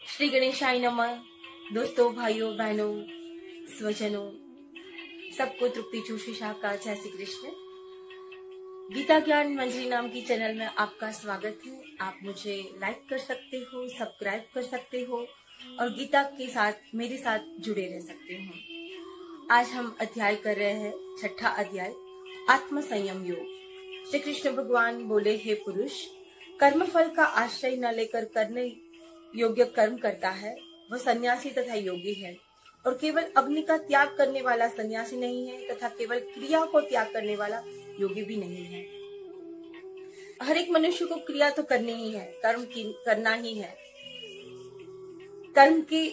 श्री गणेशाय नमः। दोस्तों, भाइयों बहनों, स्वजनों, सबको तृप्ति जोशी शाह का जय श्री कृष्ण। गीता ज्ञान मंजरी नाम की चैनल में आपका स्वागत है। आप मुझे लाइक कर सकते हो, सब्सक्राइब कर सकते हो और गीता के साथ मेरे साथ जुड़े रह सकते हो। आज हम अध्याय कर रहे हैं, छठा अध्याय, आत्म संयम योग। श्री कृष्ण भगवान बोले, हे पुरुष, कर्म फल का आश्रय न लेकर करने योग्य कर्म करता है वह सन्यासी तथा योगी है। और केवल अग्नि का त्याग करने वाला सन्यासी नहीं है तथा केवल क्रिया को त्याग करने वाला योगी भी नहीं है। हर एक मनुष्य को क्रिया तो करनी ही है, कर्म करना ही है। कर्म के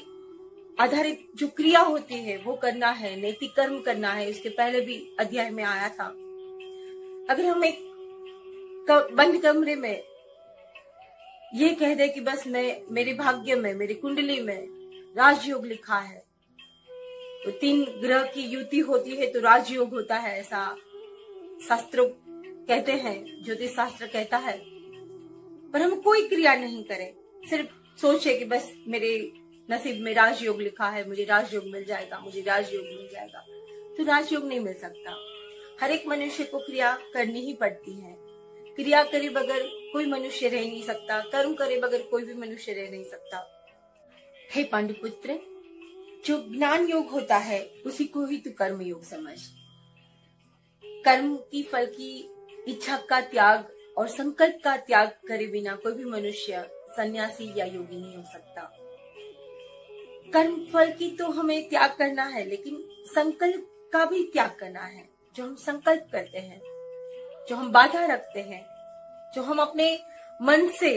आधारित जो क्रिया होती है वो करना है, नैतिक कर्म करना है। इसके पहले भी अध्याय में आया था। अगर हम एक बंद कमरे में ये कह दे कि बस मेरे भाग्य में, मेरी कुंडली में राजयोग लिखा है, तो 3 ग्रह की युति होती है तो राजयोग होता है, ऐसा शास्त्र कहते हैं, ज्योतिष शास्त्र कहता है। पर हम कोई क्रिया नहीं करें, सिर्फ सोचे कि बस मेरे नसीब में राजयोग लिखा है, मुझे राजयोग मिल जाएगा, मुझे राजयोग मिल जाएगा, तो राजयोग नहीं मिल सकता। हर एक मनुष्य को क्रिया करनी ही पड़ती है। क्रिया करे बगैर कोई मनुष्य रह नहीं सकता, कर्म करे बगैर कोई भी मनुष्य रह नहीं सकता। हे पांडुपुत्र, जो ज्ञान योग होता है उसी को ही तू कर्म योग समझ। कर्म की फल की इच्छा का त्याग और संकल्प का त्याग करे बिना कोई भी मनुष्य सन्यासी या योगी नहीं हो सकता। कर्म फल की तो हमें त्याग करना है, लेकिन संकल्प का भी त्याग करना है। जो हम संकल्प करते हैं, जो हम बाधा रखते हैं, जो हम अपने मन से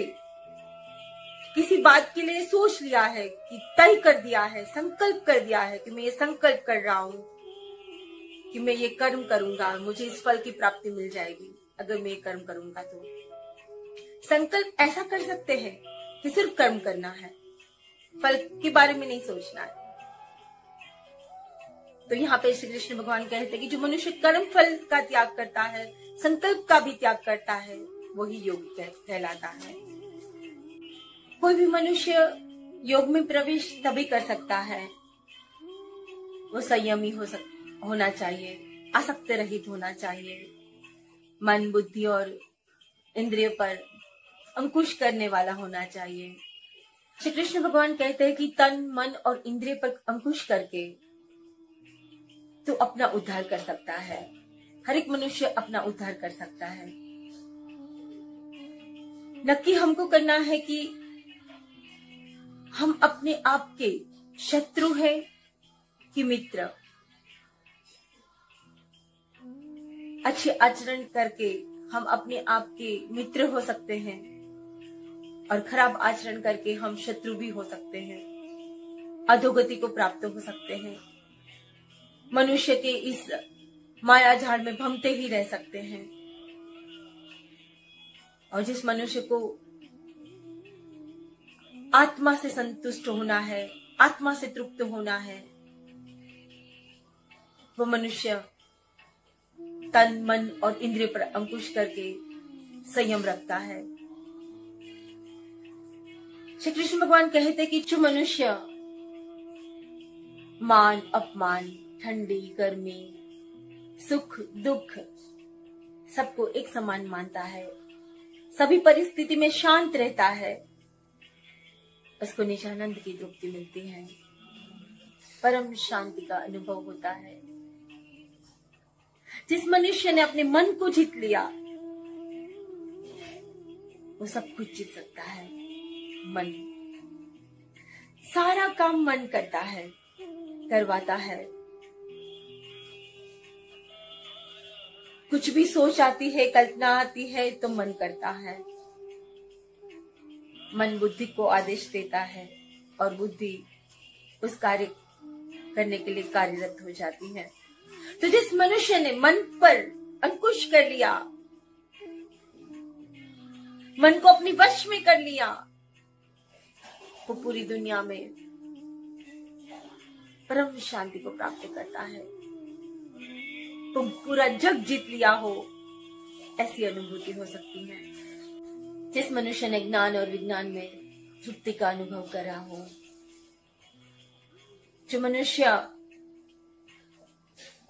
किसी बात के लिए सोच लिया है, कि तय कर दिया है, संकल्प कर दिया है कि मैं ये संकल्प कर रहा हूं कि मैं ये कर्म करूंगा, मुझे इस फल की प्राप्ति मिल जाएगी अगर मैं ये कर्म करूंगा। तो संकल्प ऐसा कर सकते हैं कि सिर्फ कर्म करना है, फल के बारे में नहीं सोचना है। तो यहाँ पे श्री कृष्ण भगवान कहते हैं कि जो मनुष्य कर्म फल का त्याग करता है, संकल्प का भी त्याग करता है, वही योगी कहलाता है। कोई भी मनुष्य योग में प्रवेश तभी कर सकता है, वो संयमी होना चाहिए, आसक्त रहित होना चाहिए, मन, बुद्धि और इंद्रिय पर अंकुश करने वाला होना चाहिए। श्री कृष्ण भगवान कहते हैं कि तन, मन और इंद्रिय पर अंकुश करके तो अपना उद्धार कर सकता है। हर एक मनुष्य अपना उद्धार कर सकता है। नक्की हमको करना है कि हम अपने आप के शत्रु हैं कि मित्र। अच्छे आचरण करके हम अपने आप के मित्र हो सकते हैं और खराब आचरण करके हम शत्रु भी हो सकते हैं, अधोगति को प्राप्त हो सकते हैं। मनुष्य के इस माया झाड़ में भमते ही रह सकते हैं। और जिस मनुष्य को आत्मा से संतुष्ट होना है, आत्मा से तृप्त होना है, वो मनुष्य तन, मन और इंद्रिय पर अंकुश करके संयम रखता है। श्री कृष्ण भगवान कहते कि जो मनुष्य मान, अपमान, ठंडी, गर्मी, सुख, दुख सबको एक समान मानता है, सभी परिस्थिति में शांत रहता है, उसको निजानंद की तृप्ति मिलती है, परम शांति का अनुभव होता है। जिस मनुष्य ने अपने मन को जीत लिया, वो सब कुछ जीत सकता है। मन सारा काम मन करता है, करवाता है। कुछ भी सोच आती है, कल्पना आती है तो मन करता है। मन बुद्धि को आदेश देता है और बुद्धि उस कार्य करने के लिए कार्यरत हो जाती है। तो जिस मनुष्य ने मन पर अंकुश कर लिया, मन को अपने वश में कर लिया, वो पूरी दुनिया में परम शांति को प्राप्त करता है। तुम पूरा जग जीत लिया हो, ऐसी अनुभूति हो सकती है। जिस मनुष्य ने ज्ञान और विज्ञान में तृप्ति का अनुभव कर रहा हो। जो मनुष्य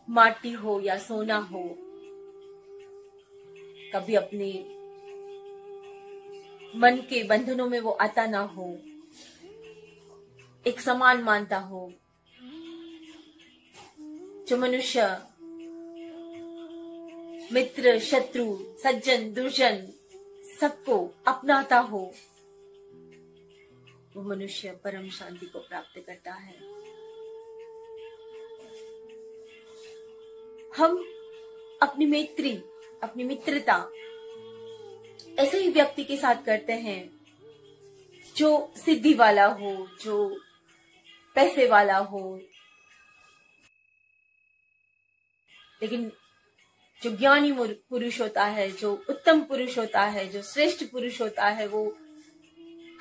माटी हो या सोना हो, कभी अपने मन के बंधनों में वो आता ना हो, एक समान मानता हो। जो मनुष्य मित्र, शत्रु, सज्जन, दुर्जन सबको अपनाता हो, वो मनुष्य परम शांति को प्राप्त करता है। हम अपनी मैत्री, अपनी मित्रता ऐसे ही व्यक्ति के साथ करते हैं जो सिद्धि वाला हो, जो पैसे वाला हो, लेकिन जो ज्ञानी पुरुष होता है, जो उत्तम पुरुष होता है, जो श्रेष्ठ पुरुष होता है, वो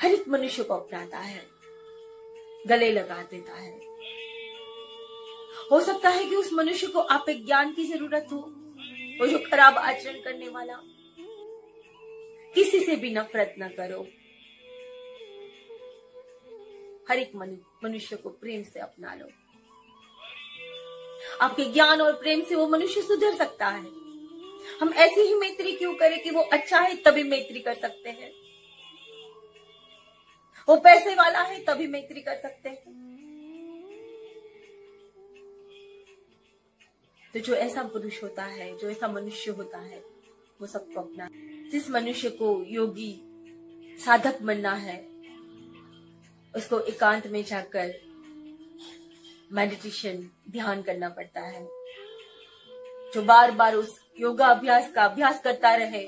हर एक मनुष्य को अपनाता है, गले लगा देता है। हो सकता है कि उस मनुष्य को आप एक ज्ञान की जरूरत हो, वो जो खराब आचरण करने वाला। किसी से भी नफरत न करो, हर एक मनुष्य को प्रेम से अपना लो। आपके ज्ञान और प्रेम से वो मनुष्य सुधर सकता है। हम ऐसी ही मैत्री क्यों करें कि वो अच्छा है तभी मैत्री कर सकते हैं, वो पैसे वाला है तभी मैत्री कर सकते हैं। तो जो ऐसा पुरुष होता है, जो ऐसा मनुष्य होता है, वो सबको अपना। जिस मनुष्य को योगी साधक बनना है, उसको एकांत में जाकर मेडिटेशन, ध्यान करना पड़ता है। जो बार बार उस योगा अभ्यास का अभ्यास करता रहे,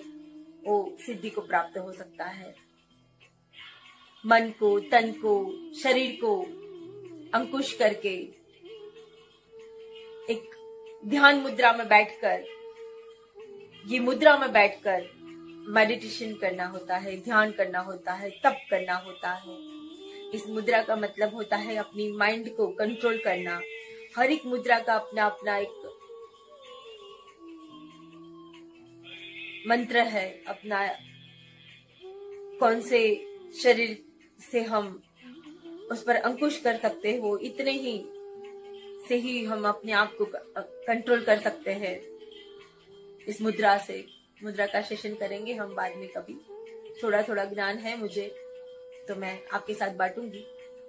वो सिद्धि को प्राप्त हो सकता है। मन को, तन को, शरीर को अंकुश करके एक ध्यान मुद्रा में बैठकर, ये मुद्रा में बैठकर मेडिटेशन करना होता है, ध्यान करना होता है, तप करना होता है। इस मुद्रा का मतलब होता है अपनी माइंड को कंट्रोल करना। हर एक मुद्रा का अपना अपना एक मंत्र है, अपना कौन से शरीर से हम उस पर अंकुश कर सकते हैं, वो इतने ही से ही हम अपने आप को कंट्रोल कर सकते हैं। इस मुद्रा से, मुद्रा का सेशन करेंगे हम बाद में कभी। थोड़ा थोड़ा ज्ञान है मुझे, तो मैं आपके साथ बांटूंगी।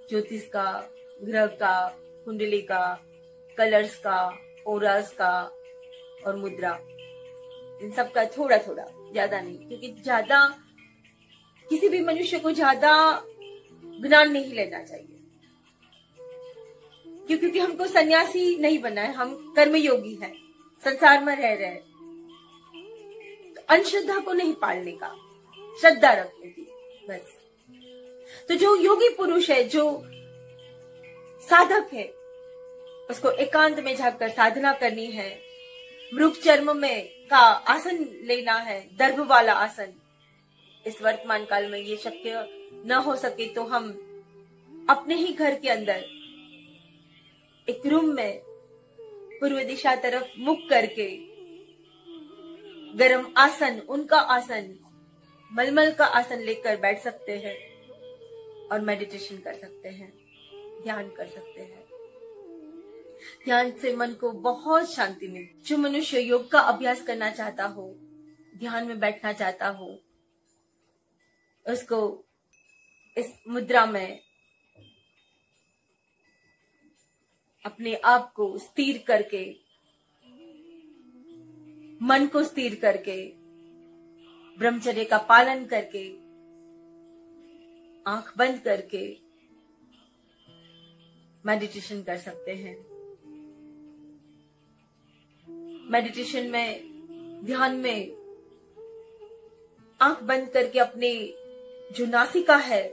ज्योतिष का, ग्रह का, कुंडली का, कलर्स का, ओरास का और मुद्रा, इन सब का थोड़ा थोड़ा, ज्यादा नहीं, क्योंकि ज्यादा किसी भी मनुष्य को ज्यादा ज्ञान नहीं लेना चाहिए। क्योंकि हमको सन्यासी नहीं बनना है, हम कर्मयोगी हैं, संसार में रह रहे हैं। तो अंधश्रद्धा को नहीं पालने का, श्रद्धा रखने की बस। तो जो योगी पुरुष है, जो साधक है, उसको एकांत में जाकर साधना करनी है। मृग चर्म में का आसन लेना है, दर्भ वाला आसन। इस वर्तमान काल में ये शक्य न हो सके तो हम अपने ही घर के अंदर एक रूम में पूर्व दिशा तरफ मुख करके गरम आसन, उनका आसन, मलमल का आसन लेकर बैठ सकते हैं और मेडिटेशन कर सकते हैं, ध्यान कर सकते हैं। ध्यान से मन को बहुत शांति मिलती। जो मनुष्य योग का अभ्यास करना चाहता हो, ध्यान में बैठना चाहता हो, उसको इस मुद्रा में अपने आप को स्थिर करके, मन को स्थिर करके, ब्रह्मचर्य का पालन करके, आंख बंद करके मेडिटेशन कर सकते हैं। मेडिटेशन में, ध्यान में आंख बंद करके अपने जो नासिका है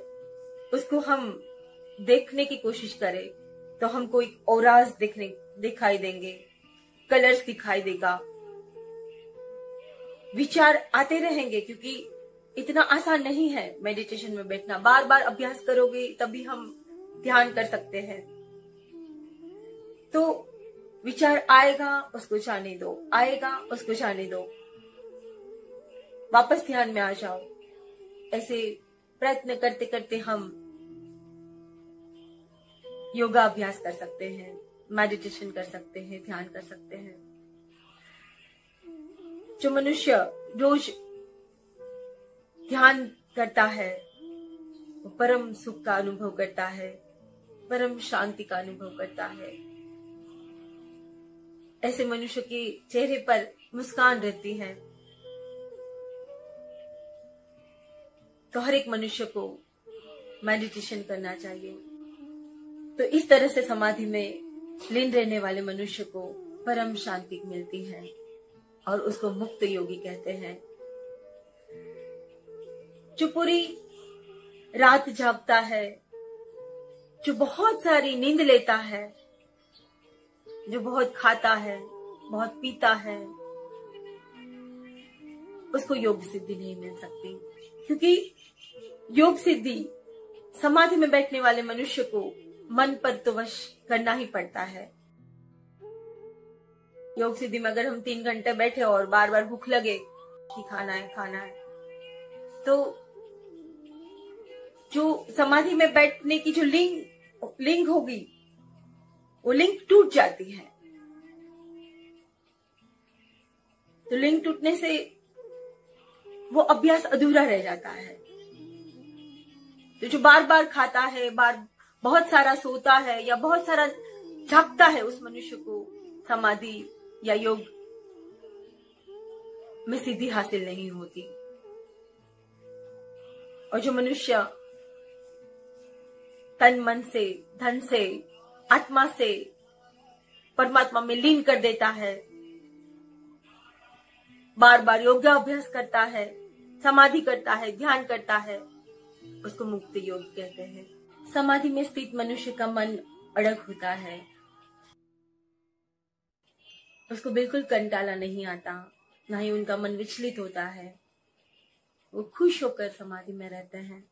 उसको हम देखने की कोशिश करें तो हमको एक औराज दिखाई देंगे, कलर्स दिखाई देगा, विचार आते रहेंगे। क्योंकि इतना आसान नहीं है मेडिटेशन में बैठना, बार बार अभ्यास करोगे तभी हम ध्यान कर सकते हैं। तो विचार आएगा, उसको जाने दो, आएगा, उसको जाने दो, वापस ध्यान में आ जाओ। ऐसे प्रयत्न करते करते हम योगा अभ्यास कर सकते हैं, मेडिटेशन कर सकते हैं, ध्यान कर सकते हैं। जो मनुष्य रोज ध्यान करता है वो परम सुख का अनुभव करता है, परम शांति का अनुभव करता है। ऐसे मनुष्य के चेहरे पर मुस्कान रहती है। तो हर एक मनुष्य को मेडिटेशन करना चाहिए। तो इस तरह से समाधि में लीन रहने वाले मनुष्य को परम शांति मिलती है और उसको मुक्त योगी कहते हैं। जो पूरी रात जागता है, जो बहुत सारी नींद लेता है, जो बहुत खाता है, बहुत पीता है, उसको योग सिद्धि नहीं मिल सकती। क्योंकि योग सिद्धि समाधि में बैठने वाले मनुष्य को मन पर तो वश करना ही पड़ता है। योग सिद्धि में अगर हम 3 घंटे बैठे और बार बार भूख लगे कि खाना है, तो जो समाधि में बैठने की जो लिंक होगी वो लिंक टूट जाती है। तो लिंक टूटने से वो अभ्यास अधूरा रह जाता है। तो जो बार बार खाता है, बहुत सारा सोता है या बहुत सारा जागता है, उस मनुष्य को समाधि या योग में सिद्धि हासिल नहीं होती। और जो मनुष्य तन मन से, धन से, आत्मा से परमात्मा में लीन कर देता है, बार बार योगाभ्यास करता है, समाधि करता है, ध्यान करता है, उसको मुक्त योग कहते हैं। समाधि में स्थित मनुष्य का मन अड़ग होता है, उसको बिल्कुल कंटाला नहीं आता, ना ही उनका मन विचलित होता है। वो खुश होकर समाधि में रहते हैं।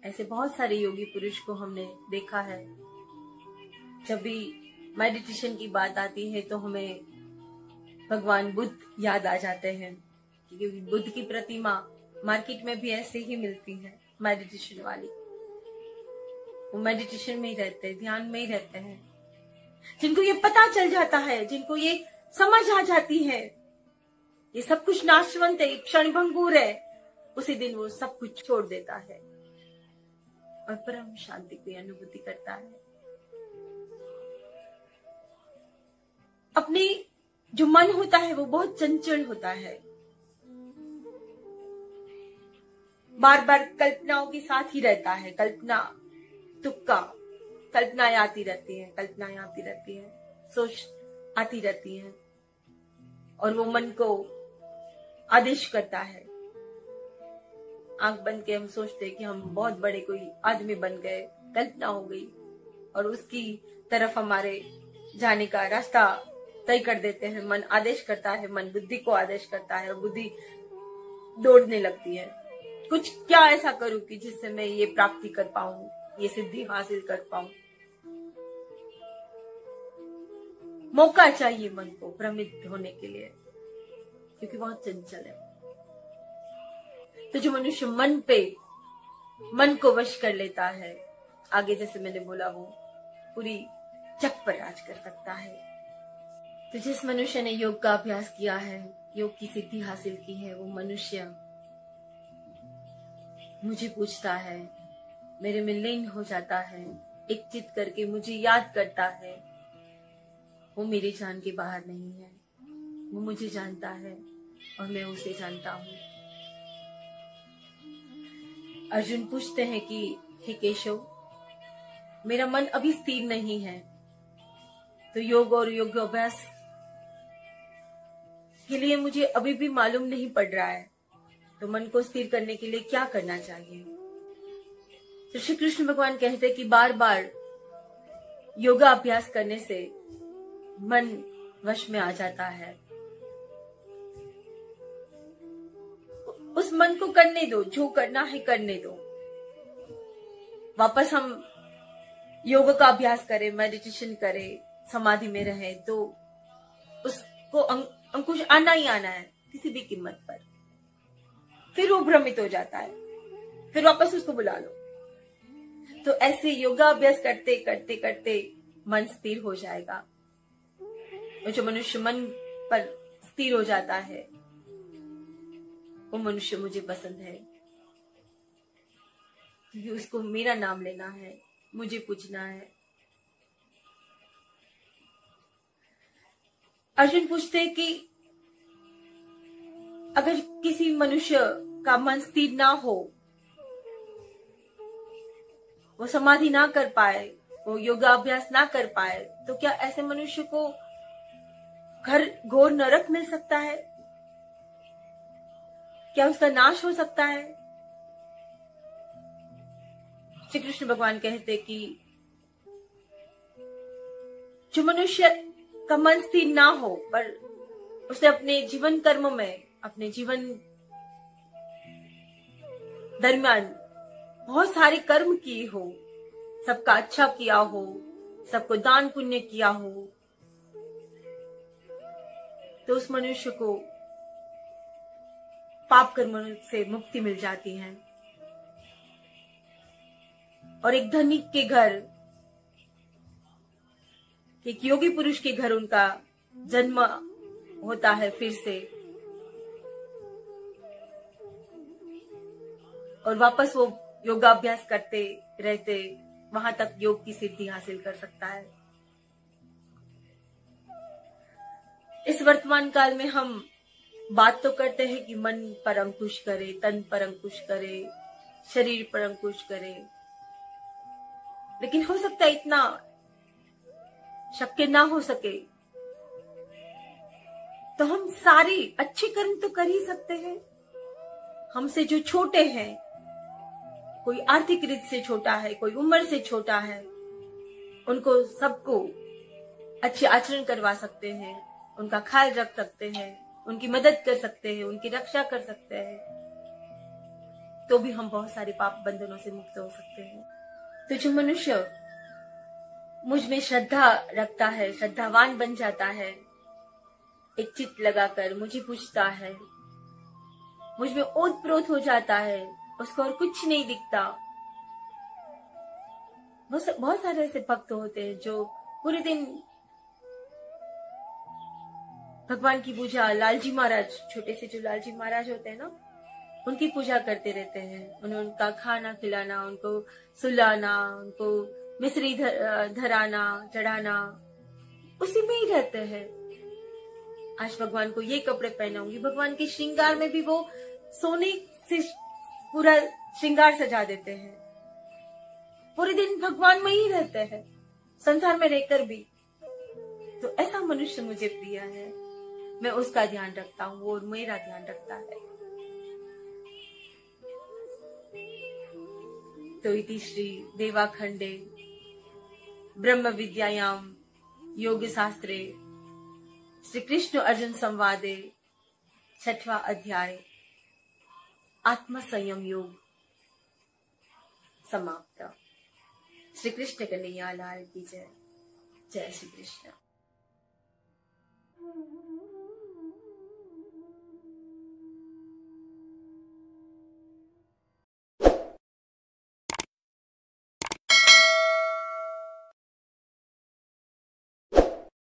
ऐसे बहुत सारे योगी पुरुष को हमने देखा है। जब भी मेडिटेशन की बात आती है तो हमें भगवान बुद्ध याद आ जाते हैं, क्योंकि बुद्ध की प्रतिमा मार्केट में भी ऐसे ही मिलती है, मेडिटेशन वाली। वो मेडिटेशन में ही रहते हैं, ध्यान में ही रहते हैं। जिनको ये पता चल जाता है, जिनको ये समझ आ जाती है ये सब कुछ नाशवंत है, क्षणभंगुर है, उसी दिन वो सब कुछ छोड़ देता है और परम शांति की अनुभूति करता है। अपनी जो मन होता है वो बहुत चंचल होता है, बार बार कल्पनाओं के साथ ही रहता है। कल्पना तुक्का, कल्पनाएं आती रहती है, सोच आती रहती है और वो मन को आदेश करता है। आंख बंद के हम सोचते हैं कि हम बहुत बड़े कोई आदमी बन गए, कल्पना हो गई और उसकी तरफ हमारे जाने का रास्ता तय कर देते हैं। मन आदेश करता है, मन बुद्धि को आदेश करता है और बुद्धि दौड़ने लगती है। कुछ क्या ऐसा करूं कि जिससे मैं ये प्राप्ति कर पाऊं, ये सिद्धि हासिल कर पाऊं। मौका चाहिए मन को भ्रमित होने के लिए, क्योंकि बहुत चंचल है। तो जो मनुष्य मन को वश कर लेता है, आगे जैसे मैंने बोला, वो पूरी जग पर राज कर सकता है। तो जिस मनुष्य ने योग का अभ्यास किया है, योग की सिद्धि हासिल की है, वो मनुष्य मुझे पूछता है, मेरे में लीन हो जाता है, एक चित करके मुझे याद करता है, वो मेरी जान के बाहर नहीं है। वो मुझे जानता है और मैं उसे जानता हूँ। अर्जुन पूछते हैं कि हे केशव, मेरा मन अभी स्थिर नहीं है, तो योग और योग अभ्यास के लिए मुझे अभी भी मालूम नहीं पड़ रहा है, तो मन को स्थिर करने के लिए क्या करना चाहिए। तो श्री कृष्ण भगवान कहते हैं कि बार बार योगा अभ्यास करने से मन वश में आ जाता है। उस मन को करने दो, जो करना है करने दो। वापस हम योग का अभ्यास करें, मेडिटेशन करें, समाधि में रहे, तो उसको अंकुश आना ही आना है किसी भी कीमत पर। फिर वो भ्रमित हो जाता है, फिर वापस उसको बुला लो। तो ऐसे योगा अभ्यास करते करते करते मन स्थिर हो जाएगा। और जो मनुष्य मन पर स्थिर हो जाता है वो मनुष्य मुझे पसंद है, क्योंकि उसको मेरा नाम लेना है, मुझे पूछना है। अर्जुन पूछते हैं कि अगर किसी मनुष्य का मन स्थिर ना हो, वो समाधि ना कर पाए, वो योगा अभ्यास ना कर पाए, तो क्या ऐसे मनुष्य को घर घोर नरक मिल सकता है? क्या उसका नाश हो सकता है? श्री कृष्ण भगवान कहते कि जो मनुष्य का मन स्थिर ना हो, पर उसने अपने जीवन कर्म में, अपने जीवन दरमियान बहुत सारे कर्म किए हो, सबका अच्छा किया हो, सबको दान पुण्य किया हो, तो उस मनुष्य को पाप कर्म से मुक्ति मिल जाती है। और एक धनिक के घर, एक योगी पुरुष के घर उनका जन्म होता है फिर से, और वापस वो योगाभ्यास करते रहते वहां तक योग की सिद्धि हासिल कर सकता है। इस वर्तमान काल में हम बात तो करते हैं कि मन पर अंकुश करे, तन पर अंकुश करे, शरीर पर अंकुश करे, लेकिन हो सकता है इतना शक्य ना हो सके, तो हम सारे अच्छे कर्म तो कर ही सकते हैं। हमसे जो छोटे हैं, कोई आर्थिक रीत से छोटा है, कोई उम्र से छोटा है, उनको सबको अच्छे आचरण करवा सकते हैं, उनका ख्याल रख सकते हैं, उनकी मदद कर सकते हैं, उनकी रक्षा कर सकते हैं, तो भी हम बहुत सारे पाप बंधनों से मुक्त हो सकते हैं। तो जो मनुष्य मुझ में श्रद्धा रखता है, श्रद्धावान बन जाता है, एक चित्त लगाकर मुझे पूछता है, मुझ में ओतप्रोत हो जाता है, उसको और कुछ नहीं दिखता। बहुत सारे ऐसे भक्त होते हैं जो पूरे दिन भगवान की पूजा, लालजी महाराज, छोटे से जो लालजी महाराज होते हैं ना, उनकी पूजा करते रहते हैं। उनका खाना खिलाना, उनको सुलाना, उनको मिश्री धराना, चढ़ाना, उसी में ही रहते हैं। आज भगवान को ये कपड़े पहनाऊंगी, भगवान के श्रृंगार में भी वो सोने से पूरा श्रृंगार सजा देते हैं। पूरे दिन भगवान में ही रहते हैं, संसार में रहकर भी। तो ऐसा मनुष्य मुझे प्रिय है, मैं उसका ध्यान रखता हूँ, वो मेरा ध्यान रखता है। तो इति श्री देवाखंडे ब्रह्म विद्यायाम योग शास्त्रे श्री कृष्ण अर्जुन संवादे 6वां अध्याय आत्म संयम योग समाप्त। श्री कृष्ण कन्हैया लाल की जय। जय श्री कृष्ण।